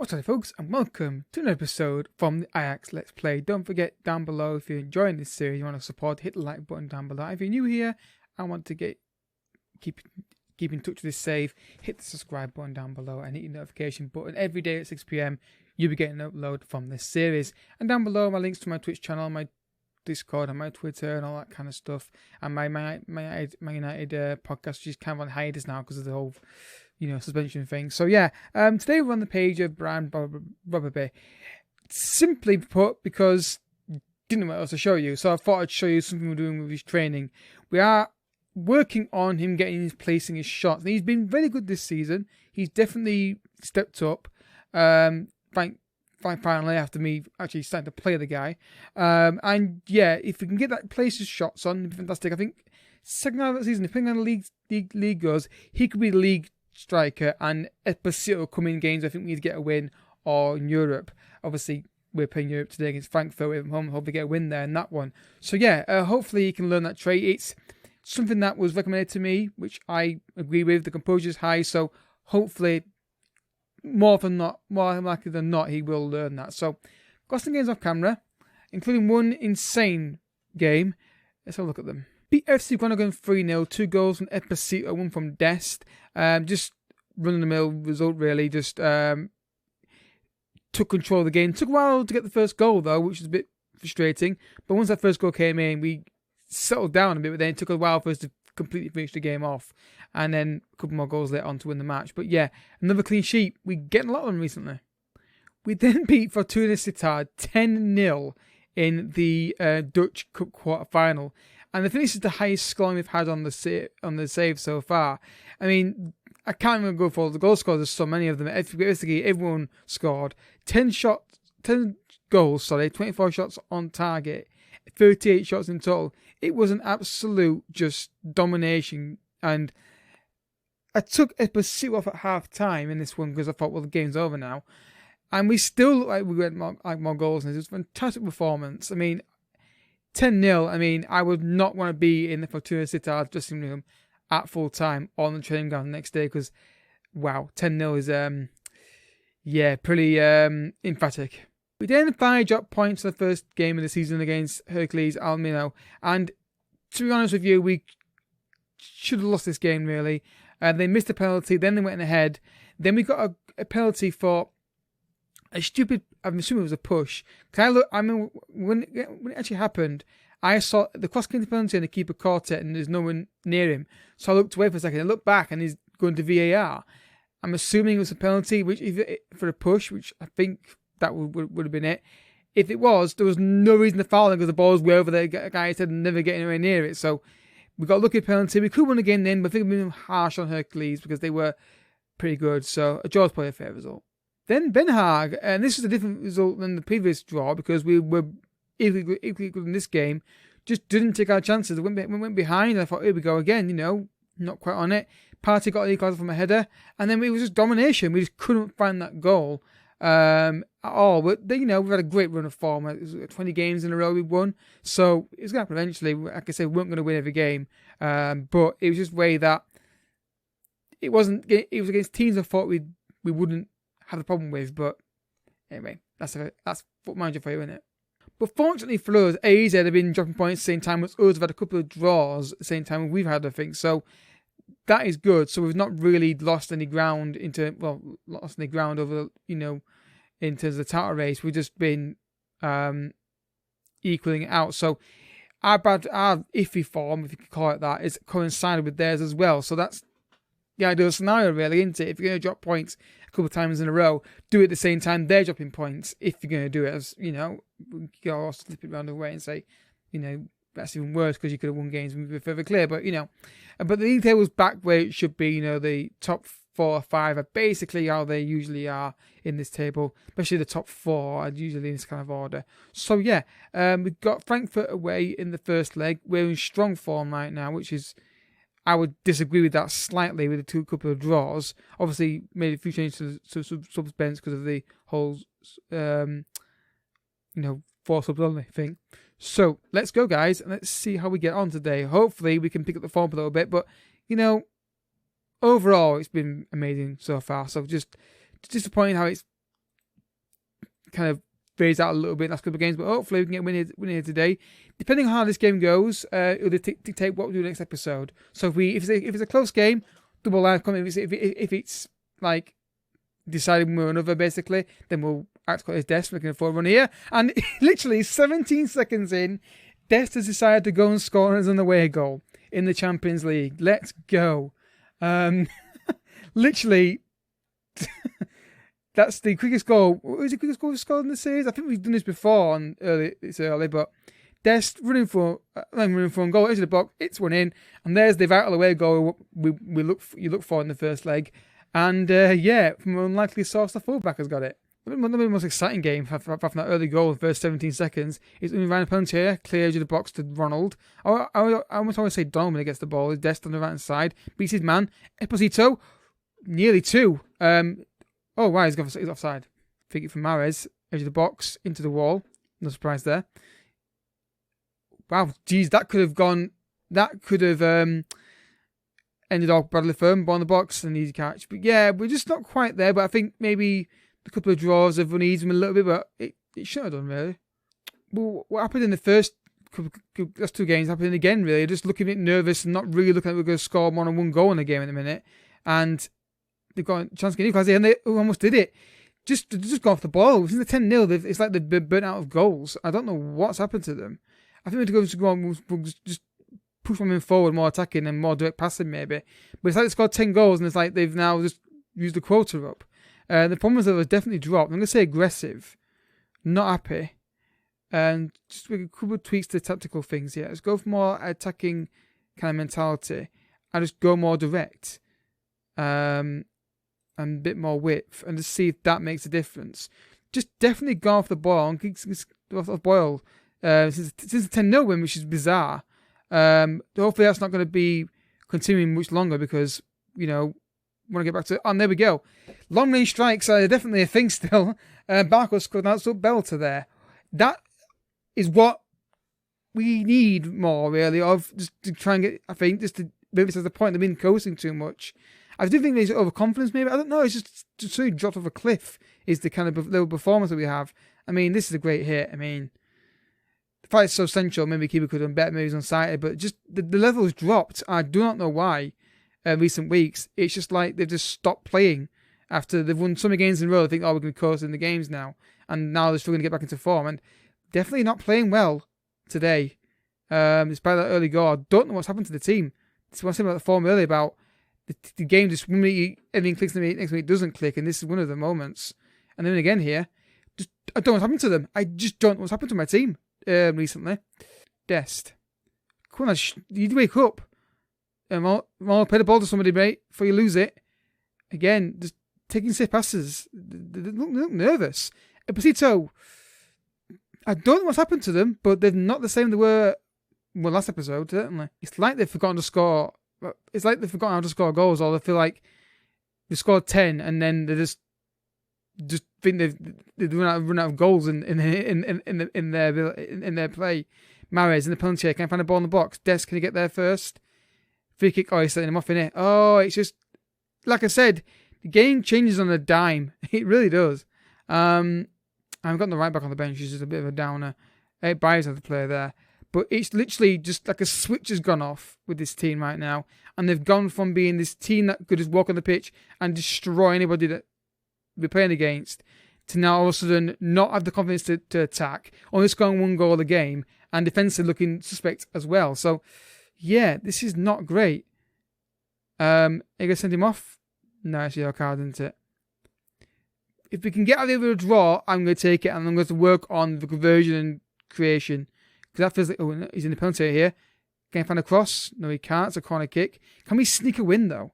What's up, folks, and welcome to an episode from the Ajax Let's Play. Don't forget down below, if you're enjoying this series, you want to support, hit the like button down below. If you're new here and want to keep in touch with this save, hit the subscribe button down below and hit your notification button. Every day at 6 PM, you'll be getting an upload from this series. And down below, my links to my Twitch channel, my Discord, and my Twitter, and all that kind of stuff. And my United podcast, which is kind of on hiatus now because of the whole suspension thing. So yeah, today we're on the page of Brian Rubberby. Simply put, because I didn't know what else to show you, so I thought I'd show you something we're doing with his training. We are working on him placing his shots. And he's been very good this season. He's definitely stepped up. Finally, after me actually starting to play the guy. And yeah, if we can get that place his shots on, it'd be fantastic. I think second half of the season, depending on the league goes, he could be the league striker, and Esposito will come in games I think we need to get a win, or in Europe. Obviously, we're playing Europe today against Frankfurt at home. Hope we get a win there in that one. So yeah, hopefully he can learn that trait. It's something that was recommended to me, which I agree with. The composure is high, so hopefully, more likely than not, he will learn that. So, got some games off camera, including one insane game. Let's have a look at them. Beat FC Groningen 3-0, 2 goals from Esposito, 1 from Dest. Just run-of-the-mill result, really. Just took control of the game. Took a while to get the first goal, though, which was a bit frustrating. But once that first goal came in, we settled down a bit, but then it took a while for us to completely finish the game off. And then a couple more goals later on to win the match. But yeah, another clean sheet. We're getting a lot of them recently. We then beat Fortuna Sittard 10-0 in the Dutch Cup quarter-final. And the finish is the highest scoring we've had on the save so far. I mean, I can't even go for all the goal scores. There's so many of them. Basically, everyone scored 10 goals, 24 shots on target, 38 shots in total. It was an absolute just domination. And I took Esposito off at half time in this one because I thought, well, the game's over now. And we still look like we went more goals. And it was a fantastic performance. I mean, 10-0, I mean, I would not want to be in the Fortuna Sittard dressing room at full time on the training ground the next day because, wow, 10-0 is, pretty emphatic. We then finally dropped points in the first game of the season against Hercules Almino. And to be honest with you, we should have lost this game, really. They missed a penalty, then they went ahead. Then we got a penalty for a stupid, I'm assuming it was a push. When it actually happened, I saw the cross came to penalty and the keeper caught it and there's no one near him. So I looked away for a second and looked back and he's going to VAR. I'm assuming it was a penalty for a push, which I think that would have been it. If it was, there was no reason to foul him because the ball was way over there. The guy said never get anywhere near it. So we got a lucky penalty. We could win again then, but I think we've been harsh on Hercules because they were pretty good. So a draw's probably a fair result. Then Ben Haag, and this is a different result than the previous draw because we were equally good in this game. Just didn't take our chances. We went behind and I thought, here we go again, not quite on it. Partey got an equaliser from a header, and then it was just domination. We just couldn't find that goal at all. But we've had a great run of form. It was 20 games in a row we won, so it was going to happen eventually. Like I said, we weren't going to win every game, but it was just way that it was against teams I thought we wouldn't have a problem with. But anyway, that's foot manager for you, isn't it? But fortunately for us, AZ have been dropping points at the same time as us. Have had a couple of draws at the same time we've had, I think. So that is good. So we've not really lost any ground over, in terms of the title race. We've just been equaling it out. So our iffy form, if you could call it that, is coincided with theirs as well. So that's the ideal scenario, really, isn't it? If you're going to drop points a couple of times in a row, do it at the same time they're dropping points. If you're going to do it, as we can also flip it around the way and say, that's even worse because you could have won games and be further clear. But but the league table's back where it should be. The top 4 or 5 are basically how they usually are in this table, especially the top 4 are usually in this kind of order. So yeah, we've got Frankfurt away in the first leg. We're in strong form right now, which is, I would disagree with that slightly with the couple of draws. Obviously, made a few changes to subs bench because of the whole, 4 subs only thing. So let's go, guys, and let's see how we get on today. Hopefully, we can pick up the form a little bit, but overall, it's been amazing so far. So just disappointing how it's kind of phase out a little bit in the last couple of games, but hopefully we can get win here today. Depending on how this game goes, it'll dictate what we do next episode. So if it's a close game, double live comment. If it's like deciding one way or another, basically, then we'll act quite as Dest making a forward run here. And literally 17 seconds in, Dest has decided to go and score as an away goal in the Champions League. Let's go. Literally, that's the quickest goal. What was the quickest goal we've scored in the series? I think we've done this before it's early, but Dest running for a goal into the box. It's one in, and there's the vital away goal you look for in the first leg. And from an unlikely source, the fullback has got it. One of the most exciting game from that early goal in the first 17 seconds is when Ryan Pontier clears the box to Ronald. I almost always say Don when he gets the ball. He's Dest on the right hand side, beats his man. Esposito, nearly two. He's offside. Fake it from Mahrez, edge of the box, into the wall. No surprise there. Wow, geez, that could have ended off Bradley Firm, ball in the box, an easy catch. But yeah, we're just not quite there. But I think maybe a couple of draws have uneased him a little bit, but it should have done, really. Well, what happened in the first last two games happened again, really. Just looking a bit nervous and not really looking like we're going to score more than one goal in the game in a minute. And they've got a chance to get equalised, and they almost did it. Just go off the ball. Since the 10-0, it's like they've been burnt out of goals. I don't know what's happened to them. I think we have to go on, we'll just push them forward, more attacking and more direct passing maybe. But it's like they scored 10 goals and it's like they've now just used the quota up. The problem is that they've definitely dropped. I'm going to say aggressive, not happy. And just a couple of tweaks to tactical things here. Let's go for more attacking kind of mentality and just go more direct. And a bit more width and just see if that makes a difference. Just definitely go off the ball and off the boil. Since the 10-0 win, which is bizarre. Hopefully that's not going to be continuing much longer because, want to get back to... Oh, there we go. Long-range strikes are definitely a thing still. Barco scored an absolute belter there. That is what we need more, really, of just to try and get... I think, just to... Maybe it's the point of being coasting too much. I do think there's overconfidence, maybe. I don't know. It's just really dropped off a cliff is the kind of level performance that we have. I mean, this is a great hit. I mean... The fight is so central, maybe keeper could have done better, maybe he's unsighted, but just the level has dropped. I do not know why recent weeks. It's just like they've just stopped playing after they've won so many games in a row. They think, we're going to coast in the games now. And now they're struggling to get back into form. And definitely not playing well today. Despite that early goal, I don't know what's happened to the team. That's what I said about the form earlier about the game just one minute everything clicks and the next minute it doesn't click. And this is one of the moments. And then again here, I don't know what's happened to them. I just don't know what's happened to my team. Recently. Dest. Come on, you need to wake up. I'll play the ball to somebody, mate, before you lose it. Again, just taking safe passes. They look nervous. Esposito. I don't know what's happened to them, but they're not the same they were last episode, certainly. It's like they've forgotten to score. It's like they've forgotten how to score goals, or they feel like they've scored 10 and then they just think they've run out of goals in their play. Mahrez in the penalty, can't find a ball in the box. Dest, can he get there first? Free kick. He's setting him off in it. It's just like I said, the game changes on a dime. It really does. I've got the right back on the bench. He's just a bit of a downer. Byers has to play there, but it's literally just like a switch has gone off with this team right now, and they've gone from being this team that could just walk on the pitch and destroy anybody that we're playing against to now all of a sudden not have the confidence to attack, only scoring one goal a game, and defensively looking suspect as well. So, yeah, this is not great. Are you going to send him off? No, it's your card, isn't it? If we can get out of a draw, I'm going to take it, and I'm going to work on the conversion and creation. Because that feels like, he's in the penalty here. Can he find a cross? No, he can't. It's a corner kick. Can we sneak a win, though?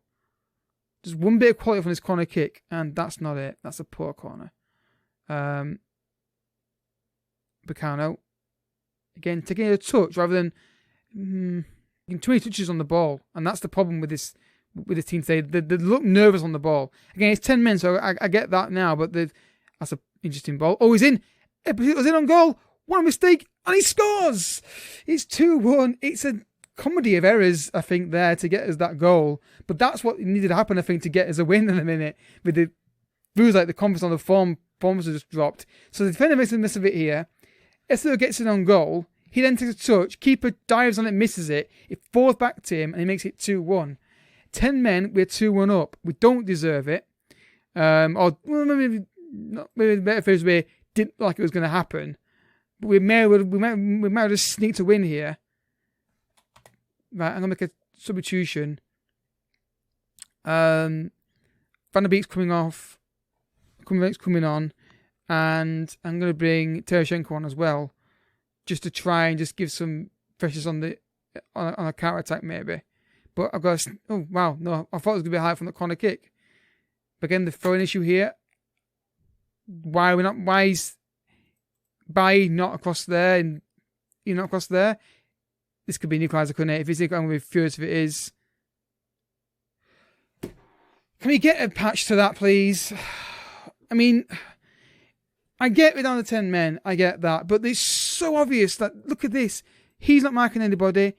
Just one bit of quality from this corner kick, and that's not it. That's a poor corner. Bacano. Again, taking a touch rather than too many touches on the ball. And that's the problem with this team today. They look nervous on the ball. Again, it's 10 men, so I get that now, but that's an interesting ball. He's in. It was in on goal. One mistake, and he scores! It's 2-1. It's a comedy of errors, I think, there to get us that goal. But that's what needed to happen, I think, to get us a win in a minute. With the feels like the confidence on the form performance has just dropped. So the defender makes a mess of it here. Esther gets it on goal. He then takes a touch. Keeper dives on it, misses it. It falls back to him, and he makes it 2-1. 10 men, we're 2-1 up. We don't deserve it. Or maybe the better phrase we didn't look like it was going to happen. But we might have just sneaked a win here. Right, I'm going to make a substitution. Van der Beek's coming off. Coming on. And I'm going to bring Teroshenko on as well. Just to try and just give some freshness on a counter-attack maybe. But I've got oh wow, no, I thought it was going to be high from the corner kick. But again, the throwing issue here. Why is Bailly not across there and you're not across there? This could be an equaliser, couldn't it? If it's I'm going to be furious if it is. Can we get a patch to that, please? I mean, I get we're down to 10 men, I get that, but it's so obvious that, look at this, he's not marking anybody,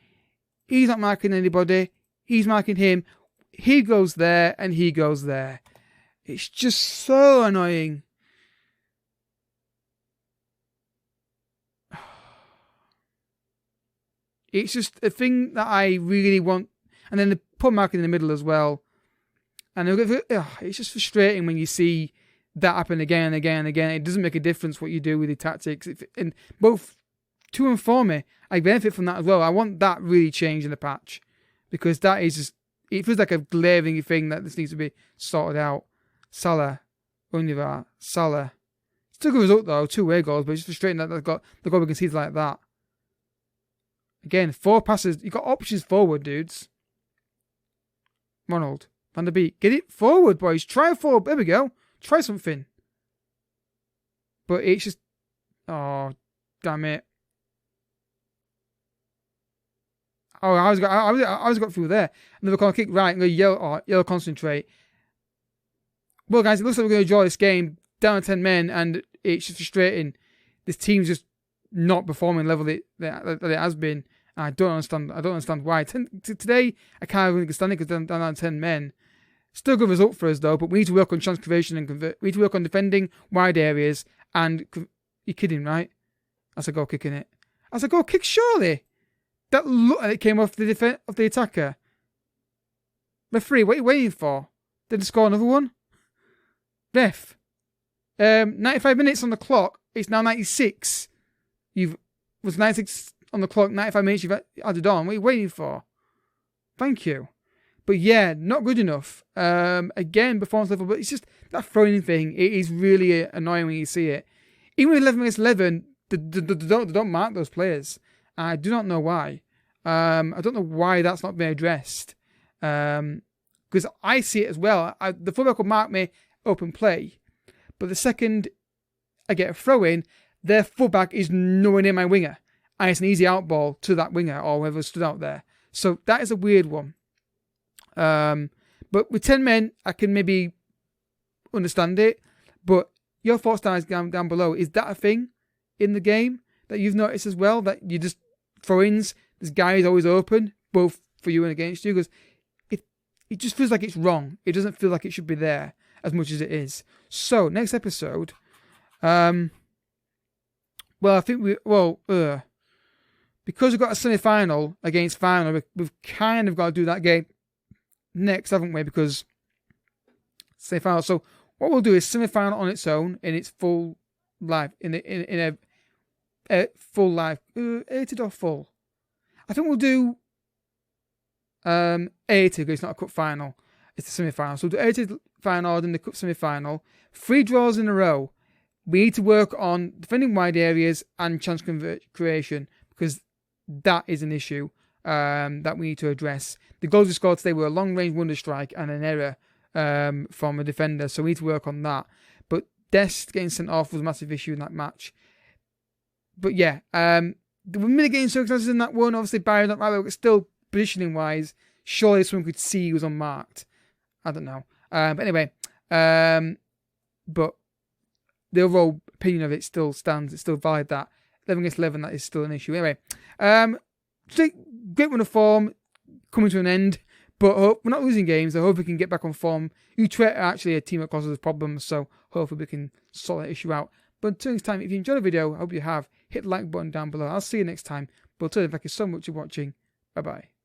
he's not marking anybody, he's marking him, he goes there, and he goes there. It's just so annoying. It's just a thing that I really want, and then the put marking in the middle as well. And it's just frustrating when you see that happen again and again and again. It doesn't make a difference what you do with the tactics. And both to and for me, I benefit from that as well. I want that really changed in the patch because that is just, it feels like a glaring thing that this needs to be sorted out. Salah, Univar, Salah. Still a good result though, 2 away goals, but it's just frustrating that they've got the goal we conceded like that. Again, 4 passes. You've got options forward, dudes. Ronald, Van der Beek, get it forward, boys. Try forward. There we go. Try something. But it's just... Oh, damn it. Oh, I was got through there. Another corner kick. Right, I'm going to yellow concentrate. Well, guys, it looks like we're going to draw this game down to 10 men, and it's just frustrating. This team's just not performing level that it has been. I don't understand why. Today, I can't really understand it because they're down to 10 men. Still a good result for us, though, but we need to work on chance creation and convert. We need to work on defending wide areas. And you're kidding, right? That's a goal kick, innit? That's a goal kick, surely. That looked like it came off the attacker. Referee, what are you waiting for? Did they score another one? Ref. 95 minutes on the clock. It's now 96. Was 96 on the clock, 95 minutes you've added on. What are you waiting for? Thank you. But yeah, not good enough. Again, performance level, but it's just that throwing thing. It is really annoying when you see it. Even with 11 against 11, they don't mark those players. I do not know why. I don't know why that's not been addressed. Because I see it as well. The fullback will mark me open play. But the second I get a throw in, their fullback is nowhere near my winger. And it's an easy out ball to that winger or whoever stood out there. So that is a weird one. But with 10 men, I can maybe understand it. But your thoughts down below, is that a thing in the game that you've noticed as well? That you just throw-ins, this guy is always open, both for you and against you? Because it just feels like it's wrong. It doesn't feel like it should be there as much as it is. So, next episode, I think because we've got a semi-final against final, we've kind of got to do that game next, haven't we? Because semi-final. So what we'll do is semi-final on its own in its full life, in a full life, edited or full. I think we'll do edited because it's not a cup final. It's a semi-final. So we'll do edited final, then the cup semi-final. 3 draws in a row. We need to work on defending wide areas and chance creation because that is an issue that we need to address. The goals we scored today were a long-range wonder strike and an error from a defender, so we need to work on that. But Dest getting sent off was a massive issue in that match. But yeah, the mitigating circumstances in that one, obviously Barry's not right, but still positioning-wise, surely someone could see he was unmarked. I don't know. But anyway, but the overall opinion of it still stands. It's still valid that 11 against 11, that is still an issue. Anyway, great run of form coming to an end, But we're not losing games. I hope we can get back on form. Utrecht are actually a team that causes problems, so hopefully we can sort that issue out. But until next time, if you enjoyed the video, I hope you have, hit the like button down below. I'll see you next time. But until then, thank you so much for watching. Bye-bye.